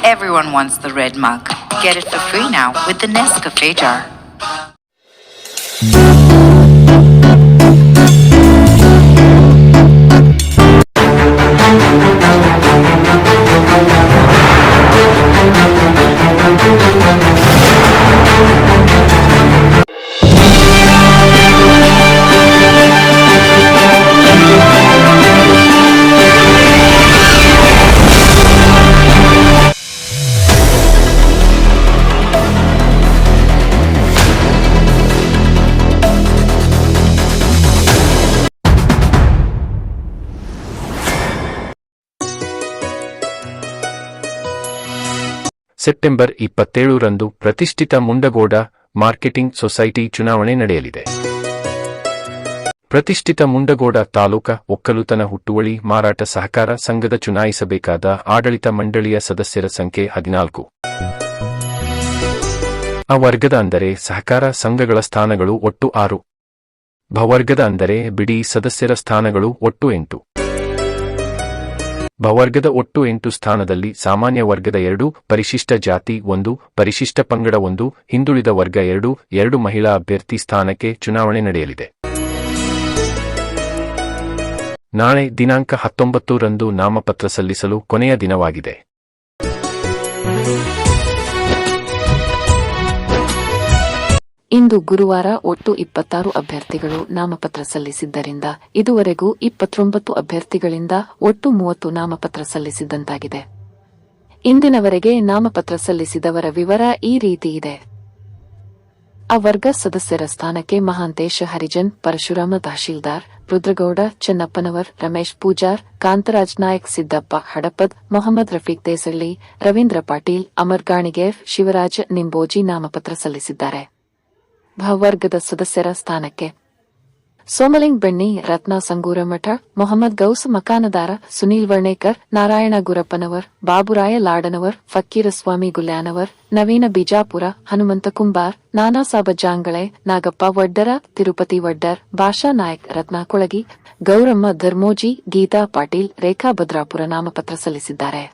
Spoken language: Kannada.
Everyone wants the red mug. Get it for free now with the Nescafe jar. September 27ರಂದು ಪ್ರತಿಷ್ಠಿತ ಮುಂಡಗೋಡ ಮಾರ್ಕೆಟಿಂಗ್ ಸೊಸೈಟಿ ಚುನಾವಣೆ ನಡೆಯಲಿದೆ. ಪ್ರತಿಷ್ಠಿತ ಮುಂಡಗೋಡ ತಾಲೂಕಾ ಒಕ್ಕಲುತನ ಹುಟ್ಟುವಳಿ ಮಾರಾಟ ಸಹಕಾರ ಸಂಘದ ಚುನಾಯಿಸಬೇಕಾದ ಆಡಳಿತ ಮಂಡಳಿಯ ಸದಸ್ಯರ ಸಂಖ್ಯೆ 14. ಅ ವರ್ಗದ ಅಂದರೆ ಸಹಕಾರ ಸಂಘಗಳ ಸ್ಥಾನಗಳು ಒಟ್ಟು 6. ಭವರ್ಗದ ಅಂದರೆ ಬಿಡಿ ಸದಸ್ಯರ ಸ್ಥಾನಗಳು ಒಟ್ಟು 8. ಭವರ್ಗದ ಒಟ್ಟು 8 ಸ್ಥಾನದಲ್ಲಿ ಸಾಮಾನ್ಯ ವರ್ಗದ 2, ಪರಿಶಿಷ್ಟ ಜಾತಿ 1, ಪರಿಶಿಷ್ಟ ಪಂಗಡ 1, ಹಿಂದುಳಿದ ವರ್ಗ 2 ಮಹಿಳಾ ಅಭ್ಯರ್ಥಿ ಸ್ಥಾನಕ್ಕೆ ಚುನಾವಣೆ ನಡೆಯಲಿದೆ. ನಾಳೆ ದಿನಾಂಕ 19ರಂದು ನಾಮಪತ್ರ ಸಲ್ಲಿಸಲು ಕೊನೆಯ ದಿನವಾಗಿದೆ. ಇಂದು ಗುರುವಾರ ಒಟ್ಟು 26 ಅಭ್ಯರ್ಥಿಗಳು ನಾಮಪತ್ರ ಸಲ್ಲಿಸಿದ್ದರಿಂದ ಇದುವರೆಗೂ 29 ಅಭ್ಯರ್ಥಿಗಳಿಂದ ಒಟ್ಟು 30 ನಾಮಪತ್ರ ಸಲ್ಲಿಸಿದ್ದಂತಾಗಿದೆ. ಇಂದಿನವರೆಗೆ ನಾಮಪತ್ರ ಸಲ್ಲಿಸಿದವರ ವಿವರ ಈ ರೀತಿ ಇದೆ. ಅ ವರ್ಗ ಸದಸ್ಯರ ಸ್ಥಾನಕ್ಕೆ ಮಹಾಂತೇಶ ಹರಿಜನ್, ಪರಶುರಾಮ ತಹಶೀಲ್ದಾರ್, ರುದ್ರಗೌಡ ಚೆನ್ನಪ್ಪನವರ್, ರಮೇಶ್ ಪೂಜಾರ್, ಕಾಂತರಾಜ್ ನಾಯಕ್, ಸಿದ್ದಪ್ಪ ಹಡಪದ್, ಮೊಹಮ್ಮದ್ ರಫೀಕ್ ದೇಸಳ್ಳಿ, ರವೀಂದ್ರ ಪಾಟೀಲ್, ಅಮರ್ ಗಾಣಿಗೇರ್, ಶಿವರಾಜ್ ನಿಂಬೋಜಿ ನಾಮಪತ್ರ ಸಲ್ಲಿಸಿದ್ದಾರೆ. ಭವರ್ಗದ ಸದಸ್ಯರ ಸ್ಥಾನಕ್ಕೆ ಸೋಮಲಿಂಗ್ ಬೆಣ್ಣಿ, ರತ್ನ ಸಂಗೂರಮಠ, ಮೊಹಮ್ಮದ್ ಗೌಸ್ ಮಕಾನದಾರ, ಸುನೀಲ್ ವರ್ಣೇಕರ್, ನಾರಾಯಣ ಗುರಪ್ಪನವರ್, ಬಾಬುರಾಯ ಲಾಡನವರ್, ಫಕ್ಕೀರಸ್ವಾಮಿ ಗುಲ್ಯಾನವರ್, ನವೀನ ಬಿಜಾಪುರ, ಹನುಮಂತ ಕುಂಬಾರ್, ನಾನಾ ಸಾಬ ಜಾಂಗಳೆ, ನಾಗಪ್ಪ ವಡ್ಡರ, ತಿರುಪತಿ ವಡ್ಡರ್, ಭಾಷಾ ನಾಯಕ್, ರತ್ನ ಕೊಳಗಿ, ಗೌರಮ್ಮ ಧರ್ಮೋಜಿ, ಗೀತಾ ಪಾಟೀಲ್, ರೇಖಾ ಭದ್ರಾಪುರ ನಾಮಪತ್ರ ಸಲ್ಲಿಸಿದ್ದಾರೆ.